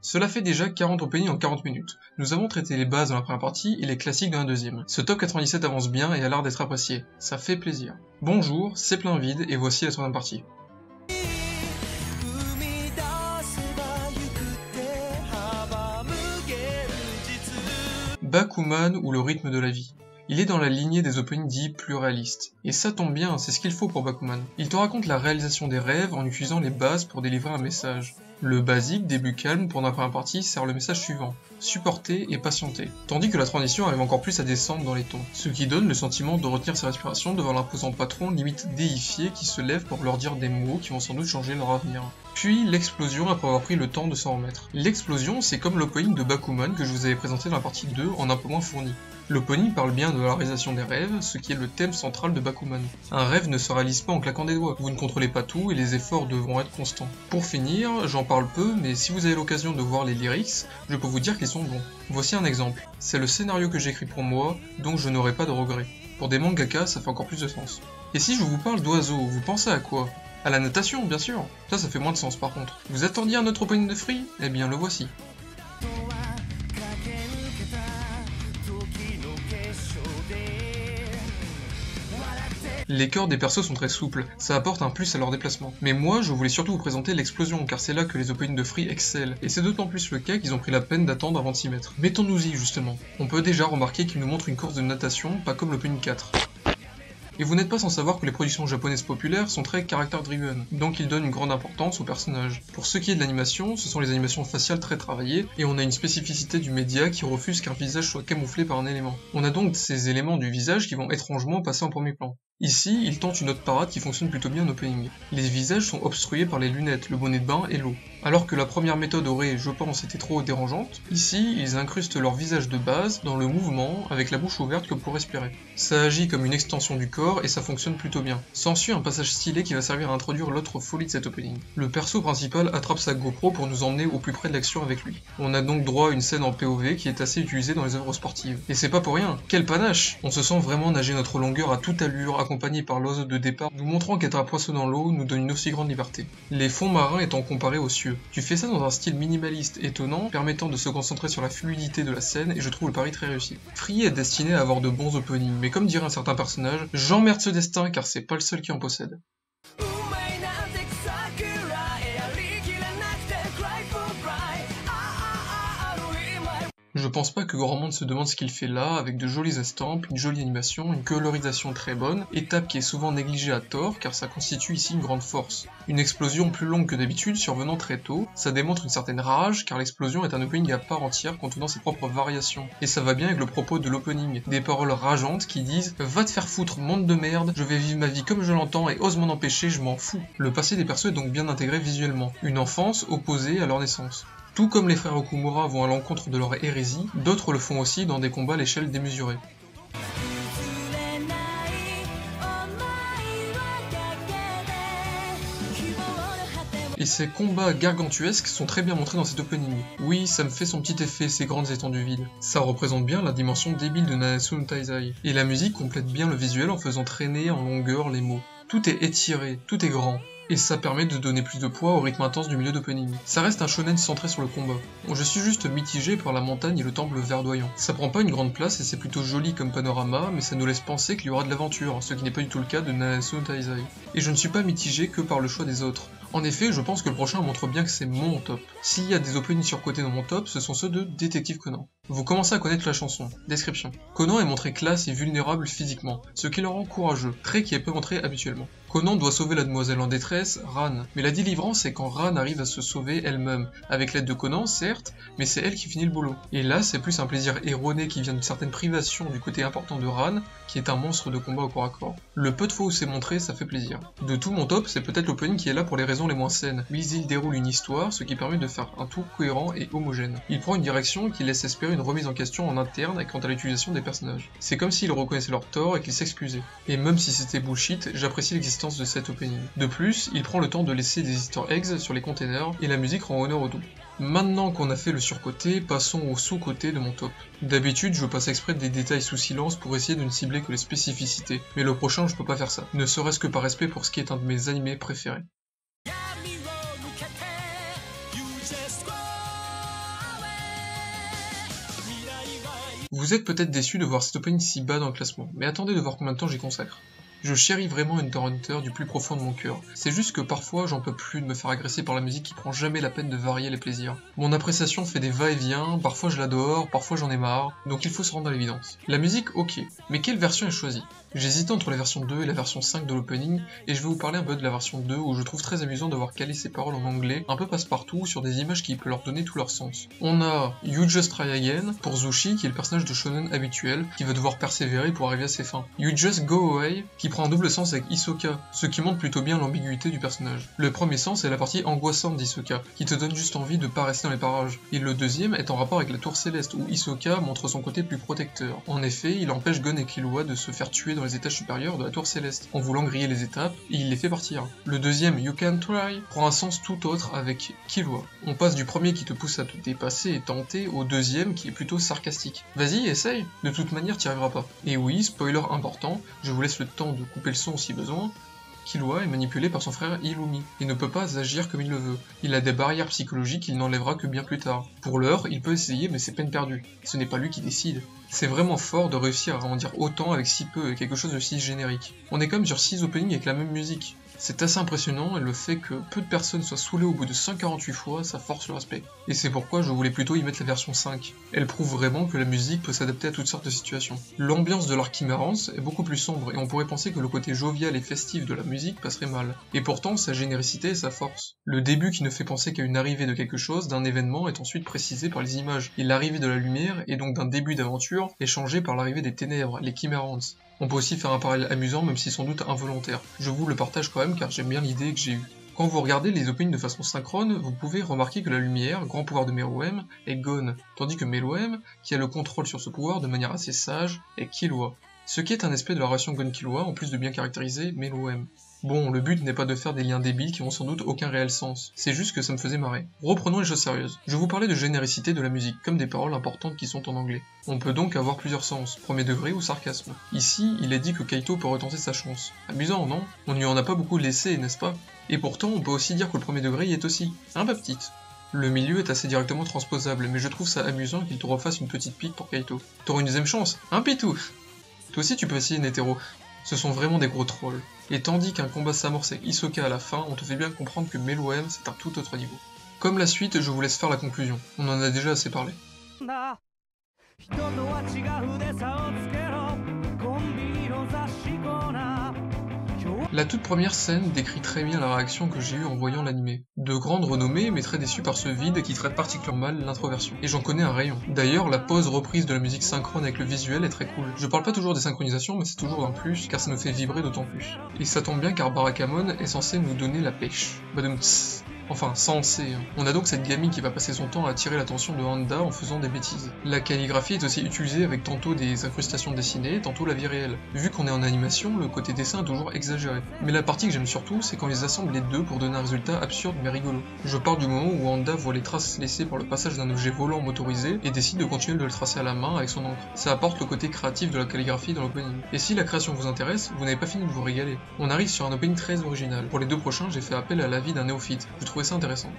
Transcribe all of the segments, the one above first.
Cela fait déjà 40 openings en 40 minutes. Nous avons traité les bases dans la première partie et les classiques dans la deuxième. Ce top 97 avance bien et a l'air d'être apprécié. Ça fait plaisir. Bonjour, c'est plein vide et voici la troisième partie. Bakuman ou le rythme de la vie. Il est dans la lignée des openings dits plus réalistes. Et ça tombe bien, c'est ce qu'il faut pour Bakuman. Il te raconte la réalisation des rêves en utilisant les bases pour délivrer un message. Le basique, début calme, pour la première partie, sert le message suivant. Supporter et patienter. Tandis que la transition arrive encore plus à descendre dans les tons. Ce qui donne le sentiment de retenir sa respiration devant l'imposant patron limite déifié qui se lève pour leur dire des mots qui vont sans doute changer leur avenir. Puis l'explosion après avoir pris le temps de s'en remettre. L'explosion, c'est comme l'opening de Bakuman que je vous avais présenté dans la partie 2 en un peu moins fourni. L'opening parle bien de la réalisation des rêves, ce qui est le thème central de Bakuman. Un rêve ne se réalise pas en claquant des doigts, vous ne contrôlez pas tout et les efforts devront être constants. Pour finir, j'en parle peu, mais si vous avez l'occasion de voir les lyrics, je peux vous dire qu'ils sont bons. Voici un exemple. C'est le scénario que j'écris pour moi, donc je n'aurai pas de regrets. Pour des mangaka, ça fait encore plus de sens. Et si je vous parle d'oiseaux, vous pensez à quoi ? À la natation, bien sûr. Ça fait moins de sens par contre. Vous attendiez un autre opening de Free ? Eh bien le voici. Les corps des persos sont très souples, ça apporte un plus à leur déplacement. Mais moi, je voulais surtout vous présenter l'explosion, car c'est là que les openings de Free excellent, et c'est d'autant plus le cas qu'ils ont pris la peine d'attendre avant de s'y mettre. Mettons-nous-y justement. On peut déjà remarquer qu'ils nous montrent une course de natation, pas comme l'opening 4. Et vous n'êtes pas sans savoir que les productions japonaises populaires sont très character-driven, donc ils donnent une grande importance aux personnages. Pour ce qui est de l'animation, ce sont les animations faciales très travaillées, et on a une spécificité du média qui refuse qu'un visage soit camouflé par un élément. On a donc ces éléments du visage qui vont étrangement passer en premier plan. Ici, ils tentent une autre parade qui fonctionne plutôt bien en opening. Les visages sont obstrués par les lunettes, le bonnet de bain et l'eau. Alors que la première méthode aurait, je pense, été trop dérangeante, ici, ils incrustent leur visage de base dans le mouvement avec la bouche ouverte comme pour respirer. Ça agit comme une extension du corps et ça fonctionne plutôt bien. S'ensuit un passage stylé qui va servir à introduire l'autre folie de cet opening. Le perso principal attrape sa GoPro pour nous emmener au plus près de l'action avec lui. On a donc droit à une scène en POV qui est assez utilisée dans les œuvres sportives. Et c'est pas pour rien, quel panache! On se sent vraiment nager notre longueur à toute allure, accompagné par l'oiseau de départ, nous montrant qu'être un poisson dans l'eau nous donne une aussi grande liberté. Les fonds marins étant comparés aux cieux. Tu fais ça dans un style minimaliste étonnant, permettant de se concentrer sur la fluidité de la scène, et je trouve le pari très réussi. Free est destiné à avoir de bons openings, mais comme dirait un certain personnage, j'emmerde ce destin car c'est pas le seul qui en possède. Je pense pas que grand monde se demande ce qu'il fait là, avec de jolies estampes, une jolie animation, une colorisation très bonne, étape qui est souvent négligée à tort car ça constitue ici une grande force. Une explosion plus longue que d'habitude survenant très tôt, ça démontre une certaine rage car l'explosion est un opening à part entière contenant ses propres variations. Et ça va bien avec le propos de l'opening, des paroles rageantes qui disent « Va te faire foutre, monde de merde, je vais vivre ma vie comme je l'entends et ose m'en empêcher, je m'en fous ». Le passé des persos est donc bien intégré visuellement, une enfance opposée à leur naissance. Tout comme les frères Okumura vont à l'encontre de leur hérésie, d'autres le font aussi dans des combats à l'échelle démesurée. Et ces combats gargantuesques sont très bien montrés dans cet opening. Oui, ça me fait son petit effet, ces grandes étendues vides. Ça représente bien la dimension débile de Nanatsu no Taizai. Et la musique complète bien le visuel en faisant traîner en longueur les mots. Tout est étiré, tout est grand. Et ça permet de donner plus de poids au rythme intense du milieu d'opening. Ça reste un shonen centré sur le combat. Je suis juste mitigé par la montagne et le temple verdoyant. Ça prend pas une grande place et c'est plutôt joli comme panorama, mais ça nous laisse penser qu'il y aura de l'aventure, ce qui n'est pas du tout le cas de Nanatsu no Taizai. Et je ne suis pas mitigé que par le choix des autres. En effet, je pense que le prochain montre bien que c'est mon top. S'il y a des openings surcotés dans mon top, ce sont ceux de Détective Conan. Vous commencez à connaître la chanson. Description. Conan est montré classe et vulnérable physiquement, ce qui le rend courageux, trait qui est peu montré habituellement. Conan doit sauver la demoiselle en détresse, Ran. Mais la délivrance, c'est quand Ran arrive à se sauver elle-même, avec l'aide de Conan, certes, mais c'est elle qui finit le boulot. Et là, c'est plus un plaisir erroné qui vient d'une certaine privation du côté important de Ran, qui est un monstre de combat au corps à corps. Le peu de fois où c'est montré, ça fait plaisir. De tout mon top, c'est peut-être l'opening qui est là pour les raisons les moins saines, mais il déroule une histoire, ce qui permet de faire un tout cohérent et homogène. Il prend une direction qui laisse espérer une remise en question en interne quant à l'utilisation des personnages. C'est comme s'ils reconnaissaient leur tort et qu'ils s'excusaient. Et même si c'était bullshit, j'apprécie l'existence de cet opening. De plus, il prend le temps de laisser des easter eggs sur les containers, et la musique rend honneur au tout. Maintenant qu'on a fait le surcoté, passons au sous-côté de mon top. D'habitude, je passe exprès des détails sous silence pour essayer de ne cibler que les spécificités, mais le prochain je peux pas faire ça, ne serait-ce que par respect pour ce qui est un de mes animés préférés. Vous êtes peut-être déçu de voir cet opening si bas dans le classement, mais attendez de voir combien de temps j'y consacre. Je chéris vraiment Hunter x Hunter du plus profond de mon cœur. C'est juste que parfois j'en peux plus de me faire agresser par la musique qui prend jamais la peine de varier les plaisirs. Mon appréciation fait des va-et-vient, parfois je l'adore, parfois j'en ai marre, donc il faut se rendre à l'évidence. La musique, ok, mais quelle version est choisie? J'hésite entre la version 2 et la version 5 de l'opening, et je vais vous parler un peu de la version 2 où je trouve très amusant d'avoir calé ces paroles en anglais, un peu passe-partout, sur des images qui peuvent leur donner tout leur sens. On a You Just Try Again, pour Zushi, qui est le personnage de shonen habituel, qui va devoir persévérer pour arriver à ses fins. You Just Go Away, qui prend un double sens avec Hisoka, ce qui montre plutôt bien l'ambiguïté du personnage. Le premier sens est la partie angoissante d'Hisoka, qui te donne juste envie de pas rester dans les parages, et le deuxième est en rapport avec la tour céleste, où Hisoka montre son côté plus protecteur. En effet, il empêche Gon et Killua de se faire tuer dans les étages supérieurs de la tour céleste, en voulant griller les étapes, et il les fait partir. Le deuxième, You Can Try, prend un sens tout autre avec Killua. On passe du premier qui te pousse à te dépasser et tenter, au deuxième qui est plutôt sarcastique. Vas-y, essaye, de toute manière t'y arriveras pas. Et oui, spoiler important, je vous laisse le temps de couper le son si besoin, Killua est manipulé par son frère Illumi, et ne peut pas agir comme il le veut. Il a des barrières psychologiques qu'il n'enlèvera que bien plus tard. Pour l'heure, il peut essayer mais c'est peine perdue. Ce n'est pas lui qui décide. C'est vraiment fort de réussir à en dire autant avec si peu et quelque chose de si générique. On est comme sur 6 openings avec la même musique. C'est assez impressionnant et le fait que peu de personnes soient saoulées au bout de 148 fois, ça force le respect. Et c'est pourquoi je voulais plutôt y mettre la version 5. Elle prouve vraiment que la musique peut s'adapter à toutes sortes de situations. L'ambiance de l'Arc Chimerance est beaucoup plus sombre et on pourrait penser que le côté jovial et festif de la musique passerait mal. Et pourtant, sa généricité est sa force. Le début qui ne fait penser qu'à une arrivée de quelque chose, d'un événement, est ensuite précisé par les images. Et l'arrivée de la lumière, et donc d'un début d'aventure, est changée par l'arrivée des ténèbres, les Chimerance. On peut aussi faire un parallèle amusant même si sans doute involontaire. Je vous le partage quand même car j'aime bien l'idée que j'ai eue. Quand vous regardez les openings de façon synchrone, vous pouvez remarquer que la lumière, grand pouvoir de Meruem, est Gon, tandis que Meruem, qui a le contrôle sur ce pouvoir de manière assez sage, est Killua. Ce qui est un aspect de la relation Gon-Killua en plus de bien caractériser Meruem. Bon, le but n'est pas de faire des liens débiles qui ont sans doute aucun réel sens, c'est juste que ça me faisait marrer. Reprenons les choses sérieuses. Je vous parlais de généricité de la musique, comme des paroles importantes qui sont en anglais. On peut donc avoir plusieurs sens, premier degré ou sarcasme. Ici, il est dit que Kaito peut retenter sa chance. Amusant, non? On n'y en a pas beaucoup laissé, n'est-ce pas? Et pourtant, on peut aussi dire que le premier degré y est aussi. Un pas petite. Le milieu est assez directement transposable, mais je trouve ça amusant qu'il te refasse une petite pique pour Kaito. T'auras une deuxième chance, un pitou! Toi aussi tu peux essayer Netero. Ce sont vraiment des gros trolls. Et tandis qu'un combat s'amorce avec Hisoka à la fin, on te fait bien comprendre que Meruem c'est un tout autre niveau. Comme la suite, je vous laisse faire la conclusion. On en a déjà assez parlé. La toute première scène décrit très bien la réaction que j'ai eue en voyant l'animé. De grande renommée, mais très déçu par ce vide qui traite particulièrement mal l'introversion. Et j'en connais un rayon. D'ailleurs, la pause reprise de la musique synchrone avec le visuel est très cool. Je parle pas toujours des synchronisations, mais c'est toujours un plus, car ça nous fait vibrer d'autant plus. Et ça tombe bien car Barakamon est censé nous donner la pêche. Badoumts. Enfin, censé. On a donc cette gamine qui va passer son temps à attirer l'attention de Honda en faisant des bêtises. La calligraphie est aussi utilisée avec tantôt des incrustations dessinées, tantôt la vie réelle. Vu qu'on est en animation, le côté dessin est toujours exagéré. Mais la partie que j'aime surtout, c'est quand ils assemblent les deux pour donner un résultat absurde mais rigolo. Je parle du moment où Honda voit les traces laissées par le passage d'un objet volant motorisé et décide de continuer de le tracer à la main avec son encre. Ça apporte le côté créatif de la calligraphie dans l'opening. Et si la création vous intéresse, vous n'avez pas fini de vous régaler. On arrive sur un opening très original. Pour les deux prochains, j'ai fait appel à l'avis d'un néophyte. Je trouvais ça intéressant.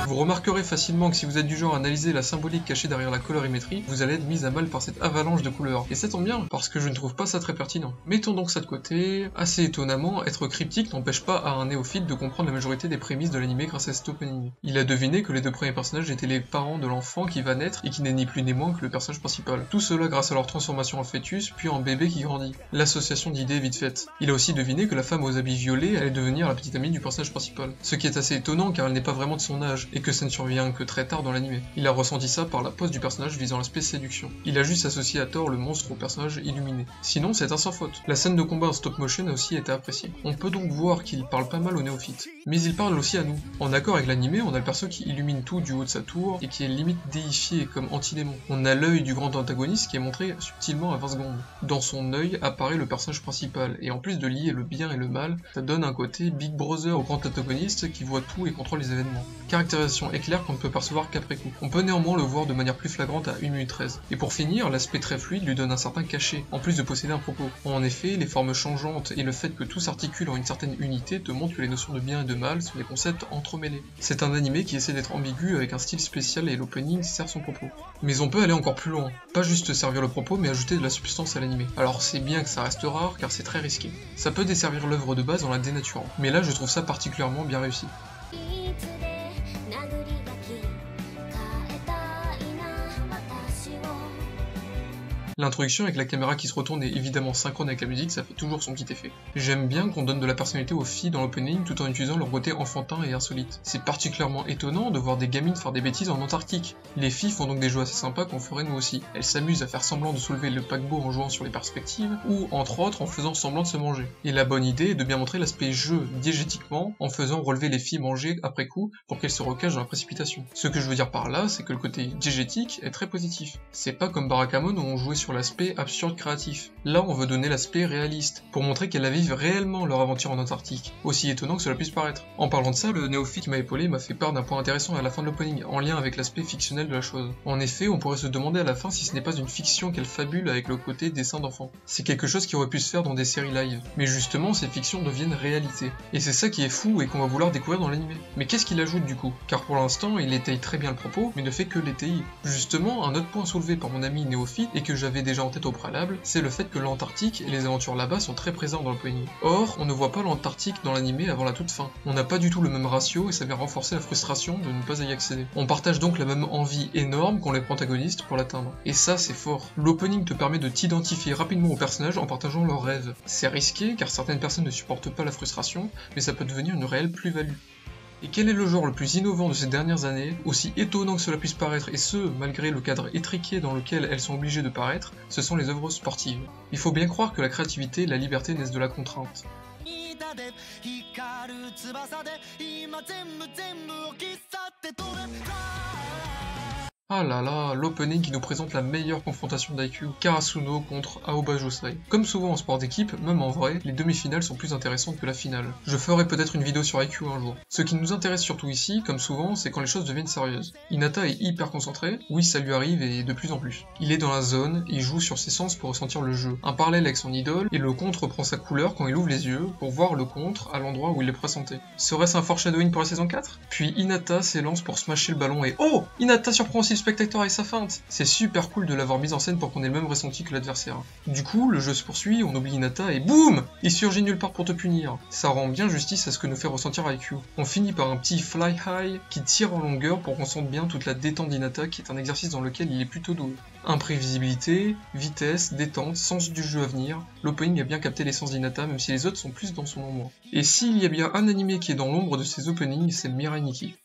Vous remarquerez facilement que si vous êtes du genre à analyser la symbolique cachée derrière la colorimétrie, vous allez être mis à mal par cette avalanche de couleurs. Et ça tombe bien, parce que je ne trouve pas ça très pertinent. Mettons donc ça de côté. Assez étonnamment, être cryptique n'empêche pas à un néophyte de comprendre la majorité des prémices de l'anime grâce à cet opening. Il a deviné que les deux premiers personnages étaient les parents de l'enfant qui va naître et qui n'est ni plus ni moins que le personnage principal. Tout cela grâce à leur transformation en fœtus, puis en bébé qui grandit. L'association d'idées vite faite. Il a aussi deviné que la femme aux habits violets allait devenir la petite amie du personnage principal. Ce qui est assez étonnant car elle n'est pas vraiment de son âge, et que ça ne survient que très tard dans l'anime. Il a ressenti ça par la pose du personnage visant l'aspect séduction. Il a juste associé à tort le monstre au personnage illuminé. Sinon, c'est un sans faute. La scène de combat en stop motion a aussi été appréciée. On peut donc voir qu'il parle pas mal aux néophytes. Mais il parle aussi à nous. En accord avec l'anime, on a le perso qui illumine tout du haut de sa tour, et qui est limite déifié comme anti-démon. On a l'œil du grand antagoniste qui est montré subtilement à 20 secondes. Dans son œil apparaît le personnage principal, et en plus de lier le bien et le mal, ça donne un côté Big Brother au grand antagoniste qui voit tout et contrôle les événements. Caractérisation réalisation éclair qu'on ne peut percevoir qu'après coup. On peut néanmoins le voir de manière plus flagrante à 1 minute 13. Et pour finir, l'aspect très fluide lui donne un certain cachet, en plus de posséder un propos. En effet, les formes changeantes et le fait que tout s'articule en une certaine unité te montrent que les notions de bien et de mal sont des concepts entremêlés. C'est un animé qui essaie d'être ambigu avec un style spécial et l'opening sert son propos. Mais on peut aller encore plus loin. Pas juste servir le propos, mais ajouter de la substance à l'animé. Alors c'est bien que ça reste rare, car c'est très risqué. Ça peut desservir l'œuvre de base en la dénaturant. Mais là, je trouve ça particulièrement bien réussi. L'introduction avec la caméra qui se retourne est évidemment synchrone avec la musique, ça fait toujours son petit effet. J'aime bien qu'on donne de la personnalité aux filles dans l'opening tout en utilisant leur beauté enfantin et insolite. C'est particulièrement étonnant de voir des gamines faire des bêtises en Antarctique. Les filles font donc des jeux assez sympas qu'on ferait nous aussi. Elles s'amusent à faire semblant de soulever le paquebot en jouant sur les perspectives, ou entre autres en faisant semblant de se manger. Et la bonne idée est de bien montrer l'aspect jeu diégétiquement en faisant relever les filles manger après coup pour qu'elles se recachent dans la précipitation. Ce que je veux dire par là, c'est que le côté diégétique est très positif. C'est pas comme Barakamon où on jouait sur l'aspect absurde créatif. Là, on veut donner l'aspect réaliste, pour montrer qu'elles la vivent réellement leur aventure en Antarctique, aussi étonnant que cela puisse paraître. En parlant de ça, le néophyte qui m'a épaulé m'a fait part d'un point intéressant à la fin de l'opening, en lien avec l'aspect fictionnel de la chose. En effet, on pourrait se demander à la fin si ce n'est pas une fiction qu'elle fabule avec le côté dessin d'enfant. C'est quelque chose qui aurait pu se faire dans des séries live, mais justement, ces fictions deviennent réalité. Et c'est ça qui est fou et qu'on va vouloir découvrir dans l'animé. Mais qu'est-ce qu'il ajoute du coup? Car pour l'instant, il étaye très bien le propos, mais ne fait que l'étayer. Justement, un autre point soulevé par mon ami néophyte, et que j'avais déjà en tête au préalable, c'est le fait que l'Antarctique et les aventures là-bas sont très présents dans l'opening. Or, on ne voit pas l'Antarctique dans l'animé avant la toute fin. On n'a pas du tout le même ratio et ça vient renforcer la frustration de ne pas y accéder. On partage donc la même envie énorme qu'ont les protagonistes pour l'atteindre. Et ça, c'est fort. L'opening te permet de t'identifier rapidement aux personnages en partageant leurs rêves. C'est risqué car certaines personnes ne supportent pas la frustration, mais ça peut devenir une réelle plus-value. Et quel est le genre le plus innovant de ces dernières années, aussi étonnant que cela puisse paraître, et ce, malgré le cadre étriqué dans lequel elles sont obligées de paraître, ce sont les œuvres sportives. Il faut bien croire que la créativité et la liberté naissent de la contrainte. Ah là là, l'opening qui nous présente la meilleure confrontation d'IQ, Karasuno contre Aoba Josai. Comme souvent en sport d'équipe, même en vrai, les demi-finales sont plus intéressantes que la finale. Je ferai peut-être une vidéo sur IQ un jour. Ce qui nous intéresse surtout ici, comme souvent, c'est quand les choses deviennent sérieuses. Hinata est hyper concentré, oui ça lui arrive et de plus en plus. Il est dans la zone, et il joue sur ses sens pour ressentir le jeu. Un parallèle avec son idole, et le contre prend sa couleur quand il ouvre les yeux, pour voir le contre à l'endroit où il est pressenti. Serait-ce un foreshadowing pour la saison 4 ? Puis Hinata s'élance pour smasher le ballon et oh, Hinata surprend aussi le spectateur avec sa feinte. C'est super cool de l'avoir mise en scène pour qu'on ait le même ressenti que l'adversaire. Du coup, le jeu se poursuit, on oublie Hinata et boum, il surgit nulle part pour te punir. Ça rend bien justice à ce que nous fait ressentir IQ. On finit par un petit fly high qui tire en longueur pour qu'on sente bien toute la détente d'Hinata qui est un exercice dans lequel il est plutôt doué. Imprévisibilité, vitesse, détente, sens du jeu à venir, l'opening a bien capté l'essence d'Hinata même si les autres sont plus dans son ombre. Et s'il y a bien un animé qui est dans l'ombre de ses openings, c'est Mirai Nikki.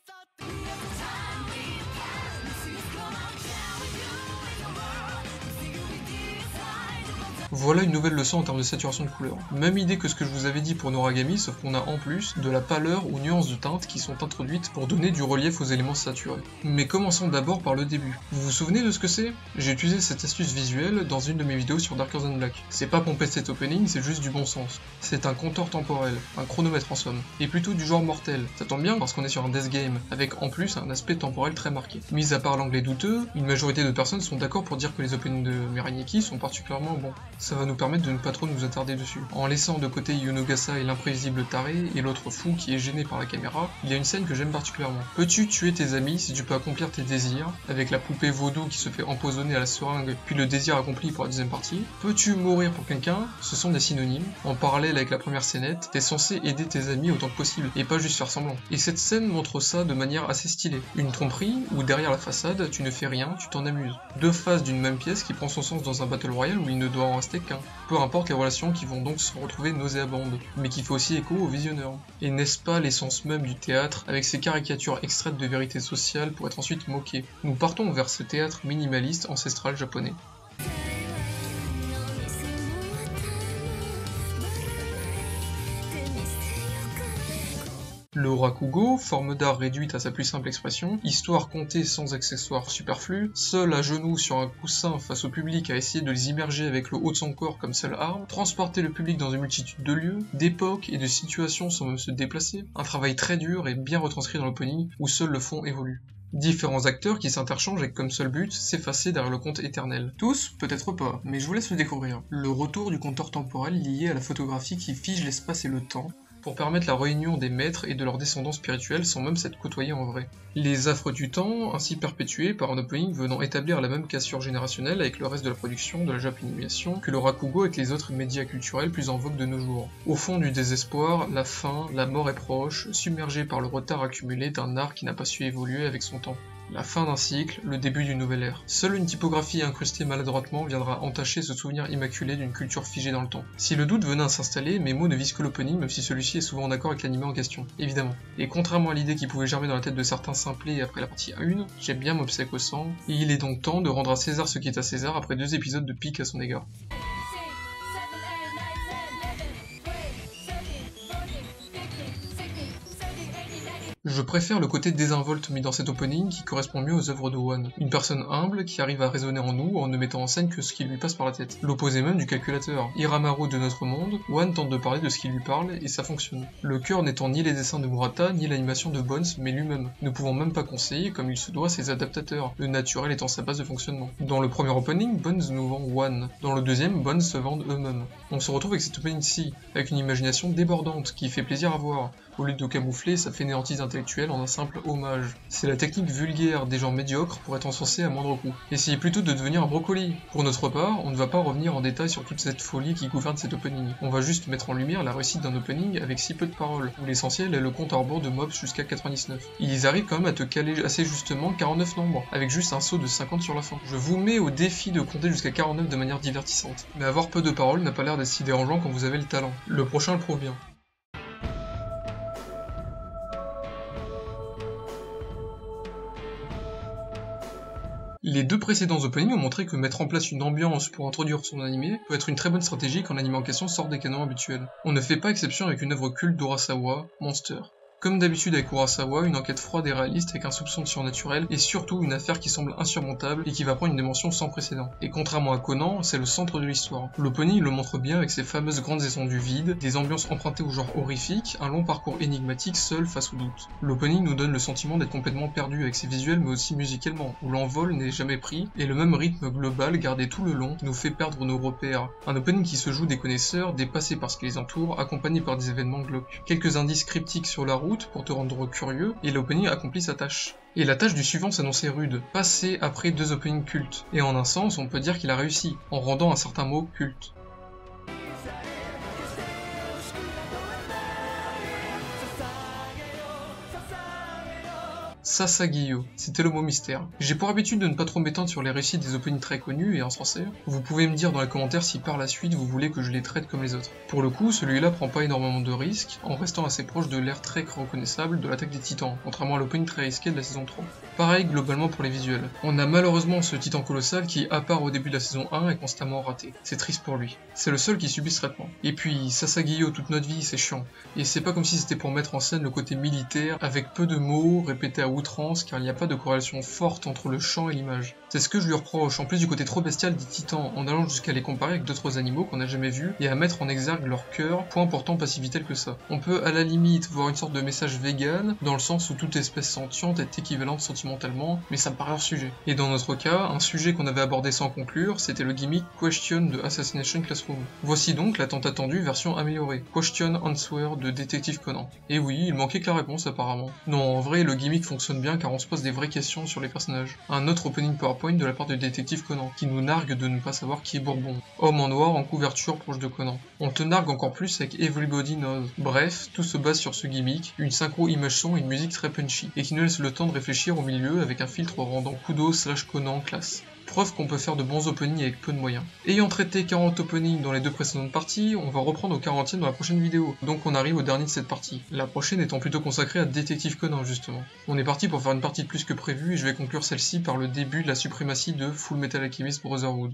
Voilà une nouvelle leçon en termes de saturation de couleurs. Même idée que ce que je vous avais dit pour Noragami, sauf qu'on a en plus de la pâleur ou nuances de teintes qui sont introduites pour donner du relief aux éléments saturés. Mais commençons d'abord par le début. Vous vous souvenez de ce que c'est? J'ai utilisé cette astuce visuelle dans une de mes vidéos sur Darker Than Black. C'est pas pomper cet opening, c'est juste du bon sens. C'est un compteur temporel, un chronomètre en somme, et plutôt du genre mortel. Ça tombe bien parce qu'on est sur un death game, avec en plus un aspect temporel très marqué. Mis à part l'anglais douteux, une majorité de personnes sont d'accord pour dire que les openings de Mirai Nikki sont particulièrement bons. Ça va nous permettre de ne pas trop nous attarder dessus. En laissant de côté Yonogasa et l'imprévisible taré, et l'autre fou qui est gêné par la caméra, il y a une scène que j'aime particulièrement. Peux-tu tuer tes amis si tu peux accomplir tes désirs, avec la poupée vaudou qui se fait empoisonner à la seringue, puis le désir accompli pour la deuxième partie? Peux-tu mourir pour quelqu'un? Ce sont des synonymes. En parallèle avec la première scénette, t'es censé aider tes amis autant que possible, et pas juste faire semblant. Et cette scène montre ça de manière assez stylée. Une tromperie, où derrière la façade, tu ne fais rien, tu t'en amuses. Deux phases d'une même pièce qui prend son sens dans un battle royale où il ne doit en rester qu'un. Peu importe les relations qui vont donc se retrouver nauséabondes, mais qui fait aussi écho aux visionneurs. Et n'est-ce pas l'essence même du théâtre, avec ses caricatures extraites de vérité sociale pour être ensuite moquées? Nous partons vers ce théâtre minimaliste ancestral japonais. Le rakugo, forme d'art réduite à sa plus simple expression, histoire contée sans accessoires superflus, seul à genoux sur un coussin face au public à essayer de les immerger avec le haut de son corps comme seule arme, transporter le public dans une multitude de lieux, d'époques et de situations sans même se déplacer, un travail très dur et bien retranscrit dans l'opening où seul le fond évolue. Différents acteurs qui s'interchangent avec comme seul but s'effacer derrière le conte éternel. Tous, peut-être pas, mais je vous laisse le découvrir. Le retour du compteur temporel lié à la photographie qui fige l'espace et le temps, pour permettre la réunion des maîtres et de leurs descendants spirituels sans même s'être côtoyés en vrai. Les affres du temps, ainsi perpétués par un opening venant établir la même cassure générationnelle avec le reste de la production de la Japanimation que le rakugo avec les autres médias culturels plus en vogue de nos jours. Au fond du désespoir, la faim, la mort est proche, submergée par le retard accumulé d'un art qui n'a pas su évoluer avec son temps. La fin d'un cycle, le début d'une nouvelle ère. Seule une typographie incrustée maladroitement viendra entacher ce souvenir immaculé d'une culture figée dans le temps. Si le doute venait à s'installer, mes mots ne visent que l'opening, même si celui-ci est souvent en accord avec l'anime en question, évidemment. Et contrairement à l'idée qui pouvait germer dans la tête de certains simplés après la partie 1, j'aime bien m'obsèque au sang, et il est donc temps de rendre à César ce qui est à César après 2 épisodes de pique à son égard. Je préfère le côté désinvolte mis dans cet opening qui correspond mieux aux œuvres de One. Une personne humble qui arrive à raisonner en nous en ne mettant en scène que ce qui lui passe par la tête. L'opposé même du calculateur. Hiramaru de notre monde, One tente de parler de ce qui lui parle et ça fonctionne. Le cœur n'étant ni les dessins de Murata ni l'animation de Bones mais lui-même, ne pouvant même pas conseiller comme il se doit ses adaptateurs, le naturel étant sa base de fonctionnement. Dans le premier opening, Bones nous vend One. Dans le deuxième, Bones se vendent eux-mêmes. On se retrouve avec cet opening-ci, avec une imagination débordante qui fait plaisir à voir. Au lieu de camoufler sa fainéantise intellectuelle en un simple hommage. C'est la technique vulgaire des gens médiocres pour être encensés à moindre coût. Essayez plutôt de devenir un brocoli. Pour notre part, on ne va pas revenir en détail sur toute cette folie qui gouverne cet opening. On va juste mettre en lumière la réussite d'un opening avec si peu de paroles, où l'essentiel est le compte à rebours de mobs jusqu'à 99. Ils arrivent quand même à te caler assez justement 49 nombres, avec juste un saut de 50 sur la fin. Je vous mets au défi de compter jusqu'à 49 de manière divertissante. Mais avoir peu de paroles n'a pas l'air d'être si dérangeant quand vous avez le talent. Le prochain le prouve bien. Les 2 précédents openings ont montré que mettre en place une ambiance pour introduire son animé peut être une très bonne stratégie quand l'anime en question sort des canons habituels. On ne fait pas exception avec une œuvre culte d'Urasawa, Monster. Comme d'habitude avec Urasawa, une enquête froide et réaliste avec un soupçon de surnaturel, et surtout une affaire qui semble insurmontable et qui va prendre une dimension sans précédent. Et contrairement à Conan, c'est le centre de l'histoire. L'opening le montre bien avec ses fameuses grandes étendues vides, des ambiances empruntées au genre horrifique, un long parcours énigmatique seul face au doute. L'opening nous donne le sentiment d'être complètement perdu avec ses visuels mais aussi musicalement, où l'envol n'est jamais pris, et le même rythme global gardé tout le long nous fait perdre nos repères. Un opening qui se joue des connaisseurs, dépassés par ce qui les entoure, accompagné par des événements glauques. Quelques indices cryptiques sur la route pour te rendre curieux, et l'opening accomplit sa tâche. Et la tâche du suivant s'annonçait rude, passer après 2 openings cultes. Et en un sens, on peut dire qu'il a réussi, en rendant un certain mot culte. Sasageyo, c'était le mot mystère. J'ai pour habitude de ne pas trop m'étendre sur les réussites des openings très connus et insincères. Vous pouvez me dire dans les commentaires si par la suite vous voulez que je les traite comme les autres. Pour le coup, celui-là prend pas énormément de risques, en restant assez proche de l'ère très reconnaissable de l'attaque des titans, contrairement à l'opening très risqué de la saison 3. Pareil globalement pour les visuels. On a malheureusement ce titan colossal qui, à part au début de la saison 1, est constamment raté. C'est triste pour lui. C'est le seul qui subit ce traitement. Et puis, Sasageyo toute notre vie, c'est chiant. Et c'est pas comme si c'était pour mettre en scène le côté militaire, avec peu de mots, répétés à outrance, car il n'y a pas de corrélation forte entre le chant et l'image. C'est ce que je lui reproche, en plus du côté trop bestial des titans, en allant jusqu'à les comparer avec d'autres animaux qu'on n'a jamais vus, et à mettre en exergue leur cœur, point pourtant pas si vital que ça. On peut à la limite voir une sorte de message vegan, dans le sens où toute espèce sentiente est équivalente sentimentalement, mais ça me paraît hors sujet. Et dans notre cas, un sujet qu'on avait abordé sans conclure, c'était le gimmick Question de Assassination Classroom. Voici donc la tant attendue version améliorée, Question Answer de Détective Conan. Et oui, il manquait que la réponse apparemment. Non, en vrai, le gimmick fonctionne bien car on se pose des vraies questions sur les personnages. Un autre opening PowerPoint de la part de Détective Conan, qui nous nargue de ne pas savoir qui est Bourbon. Homme en noir en couverture proche de Conan. On te nargue encore plus avec Everybody Knows. Bref, tout se base sur ce gimmick, une synchro image-son et une musique très punchy, et qui nous laisse le temps de réfléchir au milieu avec un filtre rendant Kudo/Conan classe. Preuve qu'on peut faire de bons openings avec peu de moyens. Ayant traité 40 openings dans les 2 précédentes parties, on va reprendre au 40e dans la prochaine vidéo, donc on arrive au dernier de cette partie. La prochaine étant plutôt consacrée à Détective Conan justement. On est parti pour faire une partie de plus que prévu et je vais conclure celle-ci par le début de la suprématie de Full Metal Alchemist Brotherhood.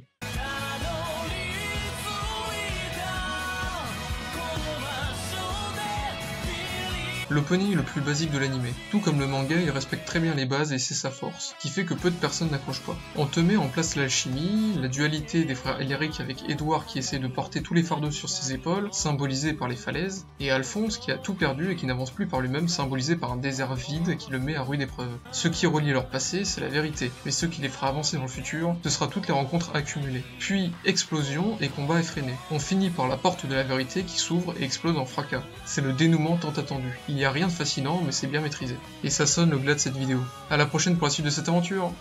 L'opening est le plus basique de l'anime. Tout comme le manga, il respecte très bien les bases et c'est sa force, qui fait que peu de personnes n'accrochent pas. On te met en place l'alchimie, la dualité des frères Elric avec Edward qui essaie de porter tous les fardeaux sur ses épaules, symbolisé par les falaises, et Alphonse qui a tout perdu et qui n'avance plus par lui-même, symbolisé par un désert vide qui le met à rude épreuve. Ce qui relie leur passé, c'est la vérité, mais ce qui les fera avancer dans le futur, ce sera toutes les rencontres accumulées. Puis, explosion et combat effréné. On finit par la porte de la vérité qui s'ouvre et explose en fracas. C'est le dénouement tant attendu. Il n'y a rien de fascinant, mais c'est bien maîtrisé. Et ça sonne le glas de cette vidéo. À la prochaine pour la suite de cette aventure.